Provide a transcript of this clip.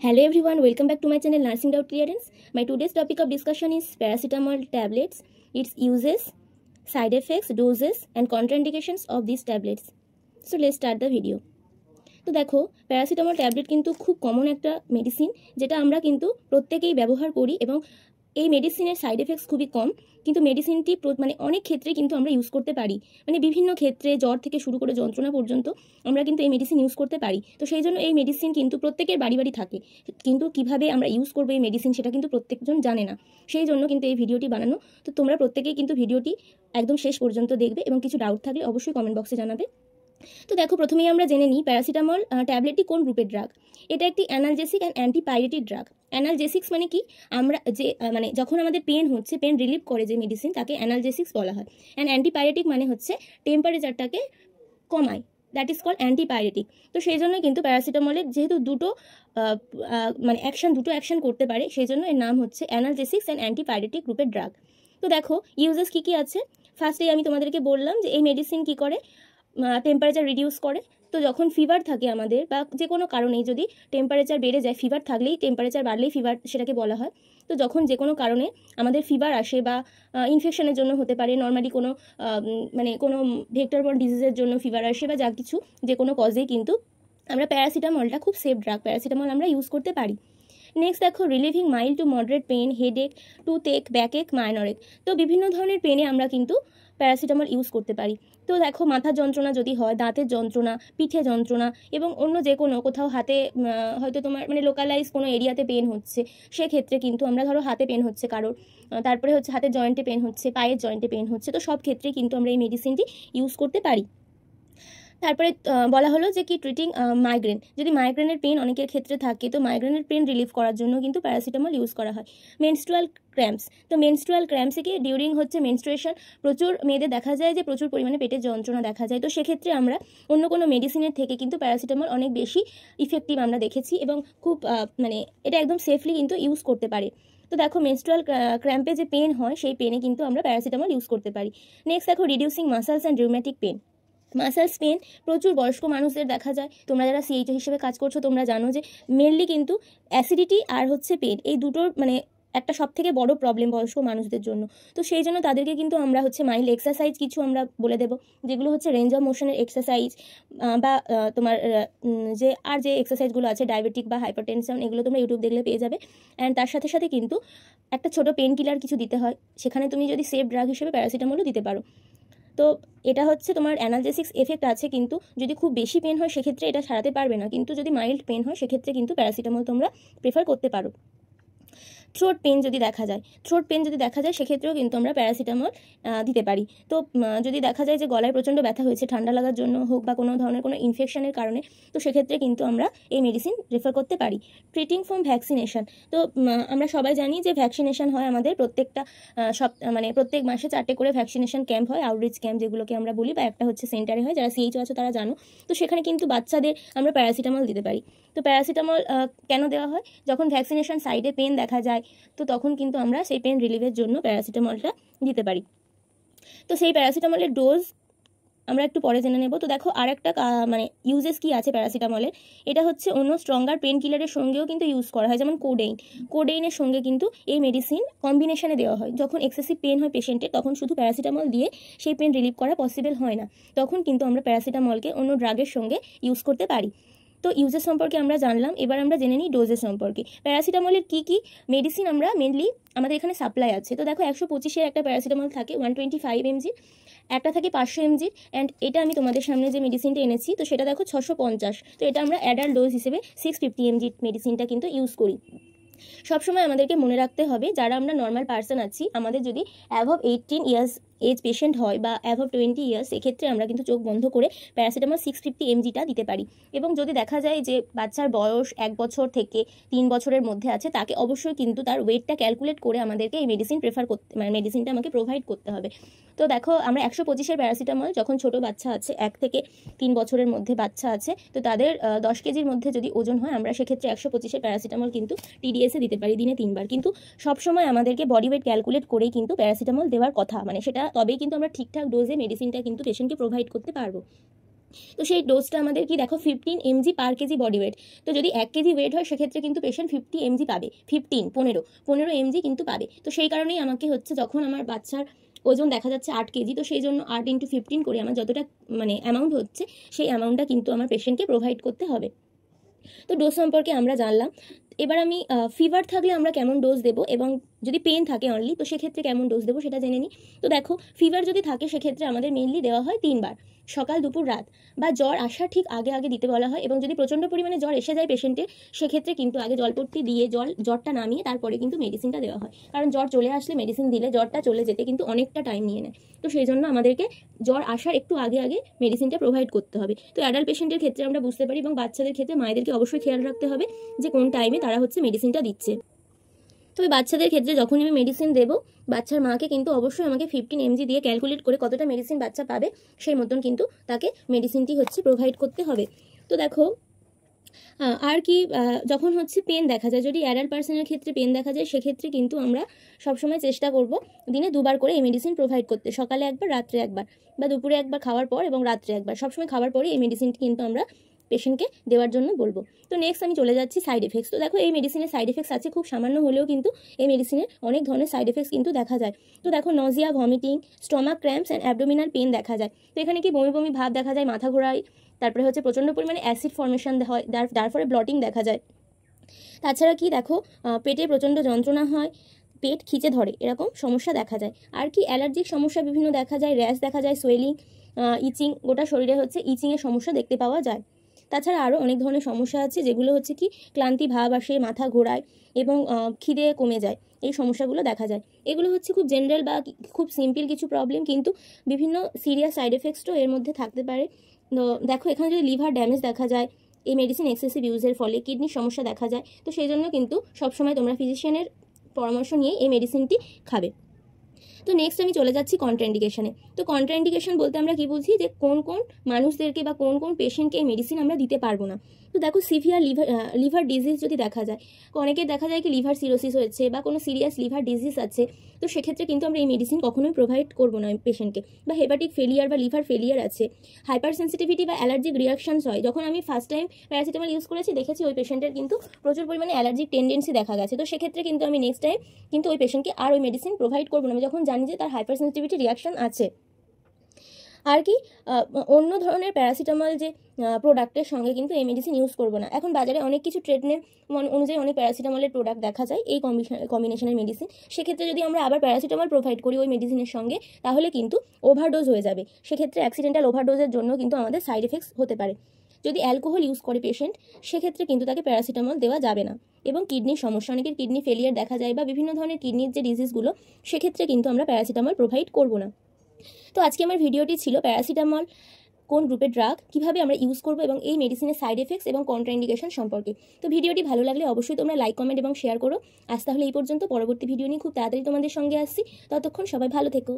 Hello everyone, welcome back to my channel Nursing Doubt Clearance. My today's topic of discussion is paracetamol tablets, its uses, side effects, doses and contraindications of these tablets. So let's start the video. তো দেখো paracetamol tablet কিন্তু খুব common একটা medicine যেটা আমরা কিন্তু প্রত্যেকেই ব্যবহার করি এবং এই মেডিসিনের সাইড এফেক্টস খুবই কম, কিন্তু মেডিসিনটি মানে অনেক ক্ষেত্রে কিন্তু আমরা ইউজ করতে পারি, মানে বিভিন্ন ক্ষেত্রে জ্বর থেকে শুরু করে যন্ত্রণা পর্যন্ত আমরা কিন্তু এই মেডিসিন ইউজ করতে পারি। তো সেই জন্য এই মেডিসিন কিন্তু প্রত্যেকের বাড়ি বাড়ি থাকে, কিন্তু কিভাবে আমরা ইউজ করবো এই মেডিসিন সেটা কিন্তু প্রত্যেকজন জানে না। সেই জন্য কিন্তু এই ভিডিওটি বানানো। তো তোমরা প্রত্যেকেই কিন্তু ভিডিওটি একদম শেষ পর্যন্ত দেখবে এবং কিছু ডাউট থাকলে অবশ্যই কমেন্ট বক্সে জানাবে। তো দেখো প্রথমেই আমরা জেনে নিই প্যারাসিটামল ট্যাবলেটটি কোন গ্রুপের ড্রাগ। এটা একটি analgesic and antipyretic drug. Analgesics মানে কি, আমরা যে মানে যখন আমাদের পেন হচ্ছে, পেন রিলিভ করে যে মেডিসিন তাকে অ্যানালজেসিক্স বলা হয়। অ্যান্ড অ্যান্টিপাইরেটিক মানে হচ্ছে টেম্পারেচারটাকে কমায়, দ্যাট ইজ কল্ড অ্যান্টিপাইরেটিক। তো সেই জন্য কিন্তু প্যারাসিটামলের যেহেতু দুটো অ্যাকশন করতে পারে, সেই জন্য এর নাম হচ্ছে অ্যানালজেসিক্স অ্যান্ড অ্যান্টিপাইরেটিক গ্রুপের ড্রাগ। তো দেখো ইউজেস কী কী আছে। ফার্স্টেই আমি তোমাদেরকে বললাম যে এই মেডিসিন কী করে, টেম্পারেচার রিডিউস করে। তো যখন ফিভার থাকে আমাদের বা যে কোনো কারণেই যদি টেম্পারেচার বেড়ে যায়, ফিভার থাকলেই টেম্পারেচার বাড়লেই ফিভার সেটাকে বলা হয়। তো যখন যে কোনো কারণে আমাদের ফিভার আসে বা ইনফেকশনের জন্য হতে পারে, নর্মালি কোনো কোনো ভেক্টরবর্ন ডিজিজের জন্য ফিভার আসে বা যা কিছু যে কোনো কজেই কিন্তু আমরা প্যারাসিটামলটা খুব সেফ ড্রাগ, প্যারাসিটামল আমরা ইউজ করতে পারি। নেক্সট দেখো relieving mild to moderate pain, headache, toothache, backache, minor ache. তো বিভিন্ন ধরনের পেনে আমরা কিন্তু প্যারাসিটামল ইউজ করতে পারি। তো দেখো মাথার যন্ত্রণা যদি হয়, দাঁতের যন্ত্রণা, পিঠে যন্ত্রণা এবং অন্য যে কোনো কোথাও হাতে হয়তো তোমার লোকালাইজ কোনো এরিয়াতে পেন হচ্ছে, সেক্ষেত্রে কিন্তু আমরা ধরো হাতে পেন হচ্ছে কারোর, তারপরে হচ্ছে হাতের জয়েন্টে পেন হচ্ছে, পায়ের জয়েন্টে পেন হচ্ছে, তো সব ক্ষেত্রে কিন্তু আমরা এই মেডিসিনটি ইউজ করতে পারি। তারপরে বলা হলো যে কি ট্রিটিং মাইগ্রেন, যদি মাইগ্রেনের পেন অনেকের ক্ষেত্রে থাকে, তো মাইগ্রেনের পেন রিলিভ করার জন্য কিন্তু প্যারাসিটামল ইউজ করা হয়। মেনস্ট্রুয়াল ক্র্যাম্পস, তো মেনস্ট্রুয়াল ক্র্যাম্পসে কি ডিউরিং হচ্ছে মেনস্ট্রুয়েশন প্রচুর মেয়েদের দেখা যায় যে প্রচুর পরিমাণে পেটের যন্ত্রণা দেখা যায়, তো সেক্ষেত্রে আমরা অন্য কোনো মেডিসিনের থেকে কিন্তু প্যারাসিটামল অনেক বেশি ইফেক্টিভ আমরা দেখেছি এবং খুব এটা একদম সেফলি কিন্তু ইউজ করতে পারে। তো দেখো মেনস্ট্রুয়াল ক্র্যাম্পে যে পেন হয় সেই পেনে কিন্তু আমরা প্যারাসিটামল ইউজ করতে পারি। নেক্সট দেখো reducing muscles and rheumatic pain. Muscles pain প্রচুর বয়স্ক মানুষদের দেখা যায়। তোমরা যারা সিএইচও হিসেবে কাজ করছো তোমরা জানো যে মেনলি কিন্তু অ্যাসিডিটি আর হচ্ছে পেন, এই দুটোর একটা সব থেকে বড় প্রবলেম বয়স্ক মানুষদের জন্য। তো সেই জন্য তাদেরকে কিন্তু আমরা হচ্ছে মাইল্ড এক্সারসাইজ কিছু আমরা বলে দেবো, যেগুলো হচ্ছে রেঞ্জ অফ মোশনের এক্সারসাইজ বা তোমার যে এক্সারসাইজগুলো আছে ডায়াবেটিক বা হাইপারটেনশন, এগুলো তোমরা ইউটিউব দেখলে পেয়ে যাবে। অ্যান্ড তার সাথে সাথে কিন্তু একটা ছোটো পেন কিলার কিছু দিতে হয়, সেখানে তুমি যদি সেফ ড্রাগ হিসেবে প্যারাসিটামলও দিতে পারো। তো এটা হচ্ছে তোমার অ্যানালজেসিক্স এফেক্ট আছে, কিন্তু যদি খুব বেশি পেন হয় সেক্ষেত্রে এটা সারাতে পারবে না, কিন্তু যদি মাইল্ড পেন হয় সেক্ষেত্রে কিন্তু প্যারাসিটামল তোমরা প্রেফার করতে পারো। থ্রোট পেন যদি দেখা যায় সেক্ষেত্রেও কিন্তু আমরা প্যারাসিটামল দিতে পারি। তো যদি দেখা যায় যে গলায় প্রচণ্ড ব্যথা হয়েছে ঠান্ডা লাগার জন্য হোক বা কোনো ধরনের কোনো ইনফেকশনের কারণে, তো সেক্ষেত্রে কিন্তু আমরা এই মেডিসিন রেফার করতে পারি। ট্রিটিং ফ্রম ভ্যাকসিনেশন, তো আমরা সবাই জানি যে ভ্যাকসিনেশন হয় আমাদের প্রত্যেকটা প্রত্যেক মাসে 4টে করে ভ্যাকসিনেশন ক্যাম্প হয়, আউটরিচ ক্যাম্প যেগুলোকে আমরা বলি, বা একটা হচ্ছে সেন্টারে হয়, যারা সিএইচও আছে তারা জানো। তো সেখানে কিন্তু বাচ্চাদের আমরা প্যারাসিটামল দিতে পারি। তো প্যারাসিটামল কেন দেওয়া হয়, যখন ভ্যাকসিনেশন সাইডে পেন দেখা যায় তো তখন কিন্তু আমরা সেই পেন রিলিভের জন্য প্যারাসিটামলটা দিতে পারি। তো সেই প্যারাসিটামলের ডোজ আমরা একটু পরে জেনে নেব। তো দেখো আর একটা ইউজেস কি আছে প্যারাসিটামলের, এটা হচ্ছে অন্য স্ট্রঙ্গার পেন কিলারের সঙ্গেও কিন্তু ইউজ করা হয়, যেমন কোডেইনের সঙ্গে কিন্তু এই মেডিসিন কম্বিনেশনে দেওয়া হয়। যখন এক্সেসিভ পেন হয় পেশেন্টের তখন শুধু প্যারাসিটামল দিয়ে সেই পেন রিলিভ করা পসিবল হয় না, তখন কিন্তু আমরা প্যারাসিটামলকে অন্য ড্রাগের সঙ্গে ইউজ করতে পারি। তো ইউজেস সম্পর্কে আমরা জানলাম, এবার আমরা জেনে নিই ডোজেস সম্পর্কে। প্যারাসিটামলের কী কী মেডিসিন আমরা মেনলি আমাদের এখানে সাপ্লাই আছে। তো দেখো 125-এর একটা প্যারাসিটামল থাকে 125 mg, একটা থাকে 500 mg, অ্যান্ড এটা আমি তোমাদের সামনে যে মেডিসিনটা এনেছি তো সেটা দেখো 650। তো এটা আমরা অ্যাডাল্ট ডোজ হিসেবে 650 mg মেডিসিনটা কিন্তু ইউজ করি। সবসময় আমাদেরকে মনে রাখতে হবে যারা আমরা নর্মাল পার্সন আছি, আমাদের যদি অ্যাভভ 18 ইয়ার্স এজ পেশেন্ট হয় বা অ্যাভভ 20 ইয়ার্স, সেক্ষেত্রে আমরা কিন্তু চোখ বন্ধ করে প্যারাসিটামল 650 mgটা দিতে পারি। এবং যদি দেখা যায় যে বাচ্চার বয়স 1 বছর থেকে 3 বছরের মধ্যে আছে, তাকে অবশ্যই কিন্তু তার ওয়েটটা ক্যালকুলেট করে আমাদেরকে এই মেডিসিন মেডিসিনটা আমাকে প্রোভাইড করতে হবে। তো দেখো আমরা 125-এর প্যারাসিটামল যখন ছোট বাচ্চা আছে 1 থেকে 3 বছরের মধ্যে বাচ্চা আছে, তো তাদের 10 কেজির মধ্যে যদি ওজন হয়, আমরা সেক্ষেত্রে 125-এর প্যারাসিটামল কিন্তু টিডিএসে দিতে পারি দিনে 3 বার। কিন্তু সবসময় আমাদেরকে বডি ওয়েট ক্যালকুলেট করেই কিন্তু প্যারাসিটামল দেওয়ার কথা, সেটা তবেই কিন্তু আমরা ঠিকঠাক ডোজে মেডিসিনটা কিন্তু পেশেন্টকে প্রোভাইড করতে পারবো। তো সেই ডোজটা আমাদের কি দেখো 15 mg পার কেজি বডি ওয়েট। তো যদি 1 কেজি ওয়েট হয় সেক্ষেত্রে কিন্তু পেশেন্ট 50 mg পাবে, 15 mg কিন্তু পাবে। তো সেই কারণেই আমাকে হচ্ছে যখন আমার বাচ্চার ওজন দেখা যাচ্ছে 8 কেজি, তো সেই জন্য 8 × 15 করে আমার যতটা মানে অ্যামাউন্ট হচ্ছে সেই অ্যামাউন্টটা কিন্তু আমার পেশেন্টকে প্রোভাইড করতে হবে। তো ডোজ সম্পর্কে আমরা জানলাম। এবার আমি ফিভার থাকলে আমরা কেমন ডোজ দেবো এবং যদি পেন থাকে অনলি তো সেক্ষেত্রে কেমন ডোজ দেবো সেটা জেনে নিই। তো দেখো ফিভার যদি থাকে সেক্ষেত্রে আমাদের মেনলি দেওয়া হয় 3 বার, সকাল দুপুর রাত, বা জ্বর আসার ঠিক আগে আগে দিতে বলা হয়। এবং যদি প্রচণ্ড পরিমাণে জ্বর এসে যায় পেশেন্টের সেক্ষেত্রে কিন্তু আগে জলপট্টি দিয়ে জ্বরটা নামিয়ে তারপরে কিন্তু মেডিসিনটা দেওয়া হয়, কারণ জ্বর চলে আসলে মেডিসিন দিলে জ্বরটা চলে যেতে কিন্তু অনেকটা টাইম নিয়ে নেয়। তো সেই জন্য আমাদেরকে জ্বর আসার একটু আগে আগে মেডিসিনটা প্রোভাইড করতে হবে। তো অ্যাডাল্ট পেশেন্টের ক্ষেত্রে আমরা বুঝতে পারি, এবং বাচ্চাদের ক্ষেত্রে মায়েদেরকে অবশ্যই খেয়াল রাখতে হবে যে কোন টাইমে তারা হচ্ছে মেডিসিনটা দিচ্ছে। তবে বাচ্চাদের ক্ষেত্রে যখন আমি মেডিসিন দেবো বাচ্চার মাকে কিন্তু অবশ্যই আমাকে 15 mg দিয়ে ক্যালকুলেট করে কতটা মেডিসিন বাচ্চা পাবে সেই মতন কিন্তু তাকে মেডিসিনটি হচ্ছে প্রোভাইড করতে হবে। তো দেখো আর কি যখন হচ্ছে পেন দেখা যায়, যদি অ্যাডাল্ট পার্সনের ক্ষেত্রে পেন দেখা যায় সেক্ষেত্রে কিন্তু আমরা সবসময় চেষ্টা করব দিনে 2 বার করে এই মেডিসিন প্রোভাইড করতে, সকালে একবার রাত্রে একবার, বা দুপুরে একবার খাওয়ার পর এবং রাত্রে একবার, সবসময় খাওয়ার পরে এই মেডিসিনটি কিন্তু আমরা পেশেন্টকে দেওয়ার জন্য বলবো। তো নেক্সট আমি চলে যাচ্ছি সাইড এফেক্টস। তো দেখো এই মেডিসিনের সাইড এফেক্টস আছে খুব সামান্য হলেও কিন্তু এই মেডিসিনের অনেক ধরনের সাইড এফেক্টস কিন্তু দেখা যায়। তো দেখো Nazia, vomiting, stomach cramps and abdominal pain দেখা যায়। তো এখানে কি বমি বমি ভাব দেখা যায়, মাথা ঘোরায়, তারপরে হচ্ছে প্রচণ্ড পরিমাণে অ্যাসিড ফর্মেশন হয়, তারপরে ব্লটিং দেখা যায়। তাছাড়া কি দেখো পেটে প্রচণ্ড যন্ত্রণা হয়, পেট খিচে ধরে, এরকম সমস্যা দেখা যায়। আর কি অ্যালার্জিক সমস্যা বিভিন্ন দেখা যায়, র্যাশ দেখা যায়, সোয়েলিং, ইচিং, গোটা শরীরে হচ্ছে ইচিংয়ের সমস্যা দেখতে পাওয়া যায়। তাছাড়া আরও অনেক ধরনের সমস্যা আছে যেগুলো হচ্ছে কি ক্লান্তি ভাব আসে, মাথা ঘোরায় এবং খিদে কমে যায়, এই সমস্যাগুলো দেখা যায়। এগুলো হচ্ছে খুব জেনারেল বা খুব সিম্পল কিছু প্রবলেম, কিন্তু বিভিন্ন সিরিয়াস সাইড এফেক্টসও এর মধ্যে থাকতে পারে। তো দেখো এখানে যদি লিভার ড্যামেজ দেখা যায় এই মেডিসিন এক্সেসিভ ইউজের ফলে, কিডনির সমস্যা দেখা যায়, তো সেই জন্য কিন্তু সবসময় তোমরা ফিজিশিয়ানের পরামর্শ নিয়ে এই মেডিসিনটি খাবে। তো নেক্সট আমি চলে যাচ্ছি কন্ট্রাইন্ডিকেশনে। তো কন্ট্রাইন্ডিকেশন বলতে আমরা কি বুঝি, যে কোন কোন মানুষদেরকে বা কোন কোন পেশেন্টকে এই মেডিসিন আমরা দিতে পারবো না। তো দেখো সিভিয়ার লিভার ডিজিজ যদি দেখা যায়, অনেকের দেখা যায় কি লিভার সিরোসিস হয়েছে বা কোনো সিরিয়াস লিভার ডিজিজ আছে, তো সেক্ষেত্রে কিন্তু আমরা এই মেডিসিন কখনোই প্রোভাইড করবো না পেশেন্টকে। বা হেপাটিক ফেলিয়ার বা লিভার ফেলিয়ার আছে, হাইপার সেন্সিটিভিটি বা অ্যালার্জিক রিয়াকশনস হয়। যখন আমি ফার্স্ট টাইম প্যারাসিটামল ইউজ করেছি দেখেছি ওই পেশেন্টের কিন্তু প্রচুর পরিমাণে অ্যালার্জিক টেন্ডেন্সি দেখা গেছে। তো সেক্ষেত্রে কিন্তু আমি নেক্সট টাইম কিন্তু ওই পেশেন্টকে আর ওই মেডিসিন প্রোভাইড করবো না, আমি যখন জানি যে তার হাইপার সেন্সিটিভিটি রিয়াকশন আছে। আর কি অন্য ধরনের প্যারাসিটামল যে প্রোডাক্টের সঙ্গে কিন্তু এই মেডিসিন ইউজ করবো না। এখন বাজারে অনেক কিছু ট্রিটমেন্ট অনুযায়ী অনেক প্যারাসিটামলের প্রোডাক্ট দেখা যায় এই কম্বিনেশনের মেডিসিন। সেক্ষেত্রে যদি আমরা আবার প্যারাসিটামল প্রোভাইড করি ওই মেডিসিনের সঙ্গে তাহলে কিন্তু ওভারডোজ হয়ে যাবে। সেক্ষেত্রে অ্যাক্সিডেন্টাল ওভারডোজের জন্য কিন্তু আমাদের সাইড এফেক্টস হতে পারে। যদি অ্যালকোহল ইউজ করে পেশেন্ট সেক্ষেত্রে কিন্তু তাকে প্যারাসিটামল দেওয়া যাবে না। এবং কিডনির সমস্যা, অনেকের কিডনি ফেলিয়ার দেখা যায় বা বিভিন্ন ধরনের কিডনির যে ডিজিজগুলো, সেক্ষেত্রে কিন্তু আমরা প্যারাসিটামল প্রোভাইড করবো না। তো আজকে আমার ভিডিওটি ছিল প্যারাসিটামল কোন গ্রুপের ড্রাগ, কিভাবে আমরা ইউজ করবো এবং এই মেডিসিনের সাইড এফেক্টস এবং কন্ট্রাইন্ডিকেশন সম্পর্কে। তো ভিডিওটি ভালো লাগলে অবশ্যই তোমরা লাইক, কমেন্ট এবং শেয়ার করো। আজ তাহলে এই পর্যন্ত, পরবর্তী ভিডিও নিয়ে খুব তাড়াতাড়ি তোমাদের সঙ্গে আসছি। ততক্ষণ সবাই ভালো থেকো।